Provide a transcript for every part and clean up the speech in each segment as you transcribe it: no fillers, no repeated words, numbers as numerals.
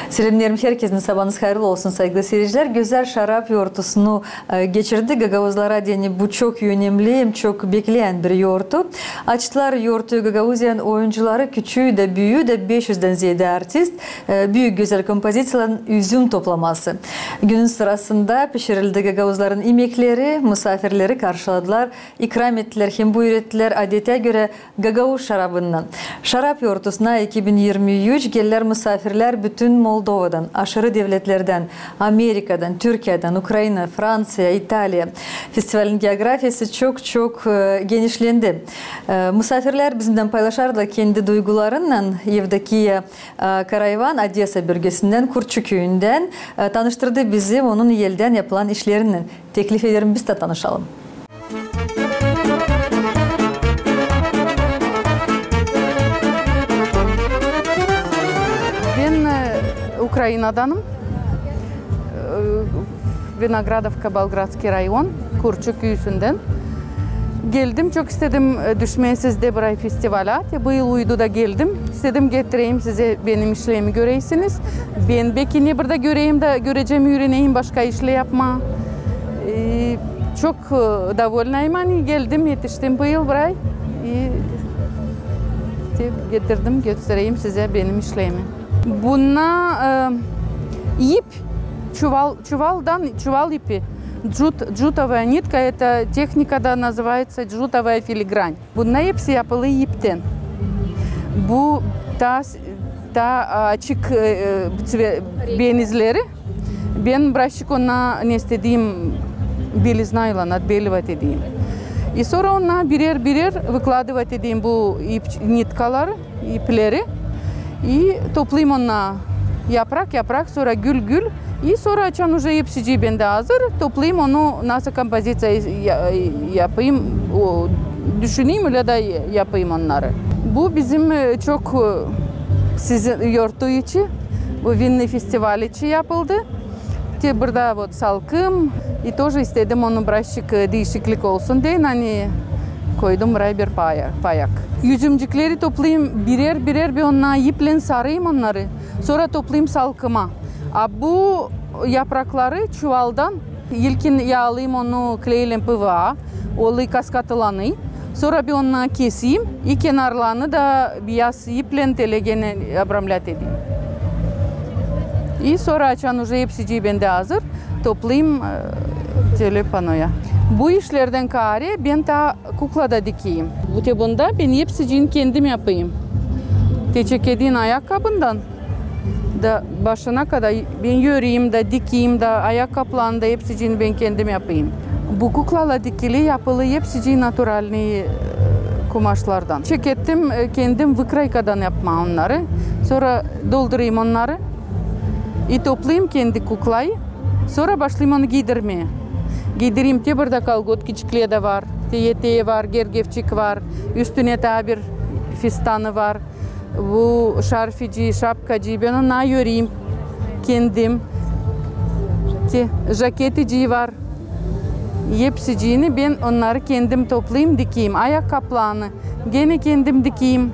Selamlarım, herkesin sabahınız hayırlı olsun saygılı seyirciler. Güzel şarap yoğurtusunu geçirdik. Gagavuzlara deni bu çok önemli, çok bekleyen bir yoğurtu. Açtılar yoğurtu Gagavuzyan oyuncuları, küçüğü de büyüğü de 500'den ziyade artist. Büyük güzel kompozisyaların üzüm toplaması. Günün sırasında pişirildi Gagavuzların yemekleri, misafirleri karşıladılar. İkram ettiler, hem buyur ettiler adete göre Gagavuz şarabından. Şarap yoğurtusuna 2023 geller misafirler bütün Moldova'dan, aşırı devletlerden, Amerika'dan, Türkiye'den, Ukrayna, Fransa, İtalya. Festivalin geografyası çok genişlendi. Misafirler bizimle paylaşarlar kendi duygularından. Evdeki Karayvan, Odessa bölgesinden, Kurtçu köyünden tanıştırdı bizi onun elden yapılan işlerinden. Teklif ederim biz de tanışalım. Ukrayna'danım. Vinogradovka, Belgradski rayon, Kurçuk köyüsünden. Geldim, çok istedim düşmeyi sizde buraya festivala. Bu yıl uydu da geldim. İstedim getireyim size benim işlerimi göreysiniz. Ben belki ne burada göreyim de göreceğim, öğreneyim, başka işle yapma. Çok довольнayım. Hani geldim, yetiştim bu yıl buraya. Getirdim, göstereyim size benim işlerimi. Buna ip, чувал ипи. Джутовая нитка, это техникада называется джутовая филигрань. Buna hepsi yapılı ipten. Bu ta açık benizleri. Ben bırakıp ona ne istediğim beliznayla отбеливать edeyim. Sonra ona birer выкладывать edeyim bu nitkaları, ipleri. Toplayayım ona yaprak, sonra gül. Sonra açan уже hepsi bende hazır. Toplayayım onu nasıl kompozisyon yapayım, düşüneyim öyle de yapayım onları. Bu bizim çok sizin yoğurtu için, bu vinli festival için yapıldı. Burada salkım, тоже istedim onu birazcık değişiklik olsun diye hani koydum buraya bir payak. Yüzümcükleri toplayayım birer bir onunla iple sarayım onları. Sonra toplayayım salkıma. Bu yaprakları çuvaldan ilkin yağlayayım onu kleyle PVA, olayı kaskatılanı. Sonra bir onunla keseyim. Kenarlarını da beyaz iple telegene abramlat edeyim. Sonra açan уже hepsi bende hazır. Toplayayım panoya. Bu işlerden kari ben ta kuklada dikeyim. Bunda ben hepsini kendim yapayım. Çekediğin ayakkabından da başına kadar ben yürüyeyim de dikeyim de ayakkabılarını da hepsini ben kendim yapayım. Bu kuklala dikili yapılı hepsi naturalni kumaşlardan. Çekettim kendim vykraykadan yapma onları. Sonra doldurayım onları. Toplayayım kendi kuklayı. Sonra başlayayım onu giydirmeye. Giydireyim. Burada kalgotkicikleri de var. Eteği var, gergevçik var. Üstüne de bir fistanı var. Bu şarfici, şapkacı. Ben ona yürüyeyim kendim. Jaketici var. Hepsini ben onları kendim toplayayım, dikeyim. Ayakkabılarını gene kendim dikeyim.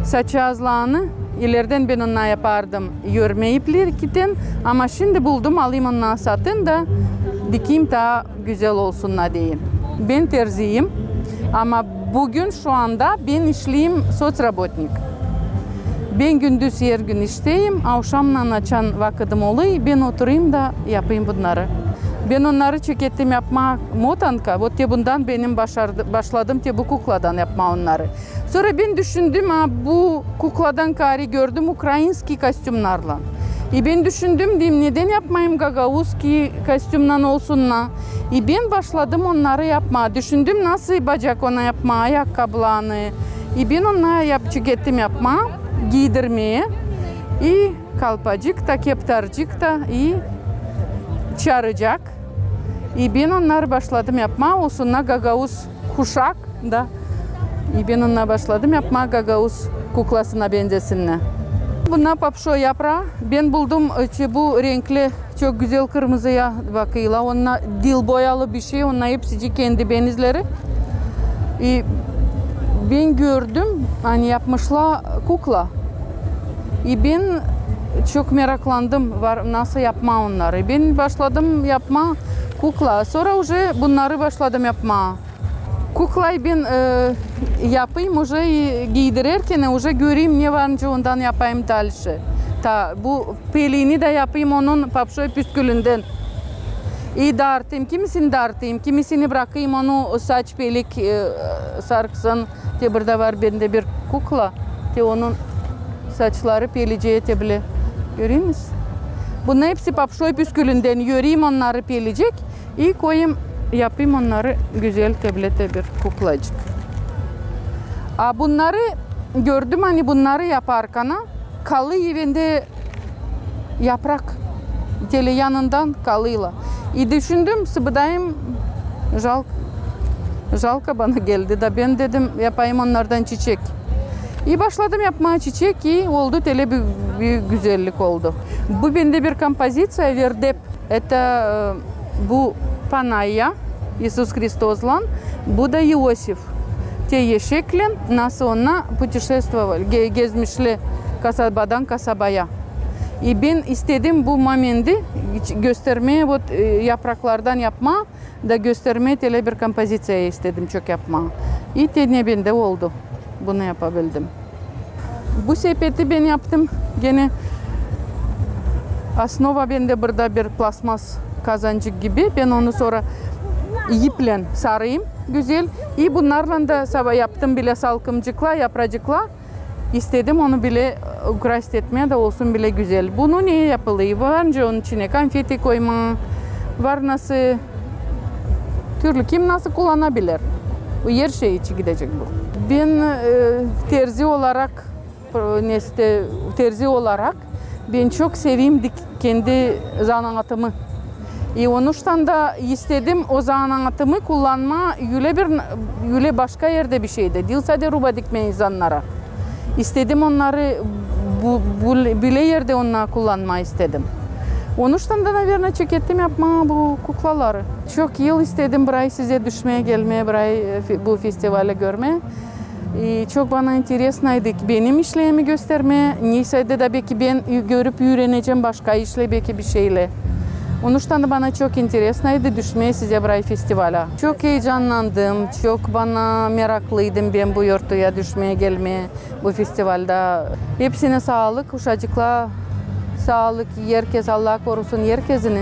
Saç azlarını ileriden ben onunla yapardım. Yürüme iplerken ama şimdi buldum alayım onunla satın da dikeyim daha güzel olsunlar diyeyim. Ben terziyim ama bugün şu anda ben işleyeyim soцработник. Ben gündüz her gün işteyim, akşamdan açan vakitim oluyor, ben oturayım da yapayım bunları. Ben onları çekettim yapma motanka, bundan benim başladım bu kukladan yapma onları. Sonra ben düşündüm, bu kukladan kari gördüm Ukrayinski kostümlerle. Ben düşündüm, neden yapmayayım Gagavuzki kostümden olsunlar. Ben başladım onları yapma, düşündüm nasıl bacak ona yapma, ayakkabılarını. Ben onları çekettim yapma. Giydirmeye, kalpacık da, keptarcık da, çarıcak. Ben onları başladım yapma, olsunlar Gagavuz kuşak da. Ben onları başladım yapma Gagavuz kuklasına benzesinler. Buna papşo yaprağı, ben buldum bu renkli çok güzel kırmızıya bakıyla, onunla dil boyalı bir şey, onunla hepsi kendi benizleri. Ben gördüm, hani yapmışlar kukla. Ben çok meraklandım var nasıl yapma onları. Ben başladım yapma kukla. Sonra уже bunları başladım yapma. Kuklayı ben yapayım уже giydirirken уже göreyim ne varınca ondan yapayım dalşı. Bu pelini de yapayım onun papşoy püskülünden. Dartayım, kimisini dartayım, kimisini bırakayım onu saç pelik sarksın. Burada var bende bir kukla. Onun saçları peleceğe bile. Görüyor musun? Bunun hepsi papşoy püskülünden yürüyeyim onları pelecek. Koyayım yapayım onları güzel bir kuklacık. Bunları gördüm hani bunları yaparken kalı evinde yaprak yanından kalıyla. Düşündüm sıbıdayım жалко bana geldi da ben dedim yapayım onlardan çiçek. Başladım yapmaya çiçek oldu bir güzellik oldu. Bu bende bir kompozisiya verdep. Это bu Panayya Иисус Христос'la bu da Иосиф. Eşekle nasıl ona putешествовали, gezmişler kasabadan kasabaya. Ben istedim bu momenti göstermeye, yapraklardan yapma da göstermeye bir kompozisiya istedim çok yapma. Ne bende oldu. Bunu yapabildim. Bu sepeti ben yaptım. Gene asnova bende burada bir plasmas kazancık gibi. Ben onu sonra iple sarayım güzel. Bunlarla da sabah yaptım bile salkımcıkla, yapracıkla. İstedim onu bile ukrast etmeye de olsun bile güzel. Bunu niye yapılıyor? Varınca onun içine konfeti koyma, var nasıl türlü kim nasıl kullanabilir? Bu her şey için gidecek bu. Ben terzi olarak ben çok seveyim kendi zanaatımı. Onuştan da istedim o zanaatımı kullanma yüle başka yerde bir şeyde. Değil sadece ruba dikme insanlara. İstedim onları bile yerde onları kullanma istedim. Onuştan da naverna çekettim yapma bu kuklaları. Çok yıl istedim burayı size düşmeye gelmeye, burayı bu festivali görmeye. Çok bana interesnaydı benim işlerimi göstermeye. Neyse de belki ben görüp öğreneceğim başka işle belki bir şeyle. Onuştan da bana çok interesnaydı düşmeye size burayı festivale. Çok heyecanlandım, çok bana meraklıydım ben bu yurtuya düşmeye gelmeye bu festivalde. Hepsine sağlık, uşacıkla sağlık, herkes Allah korusun herkesini.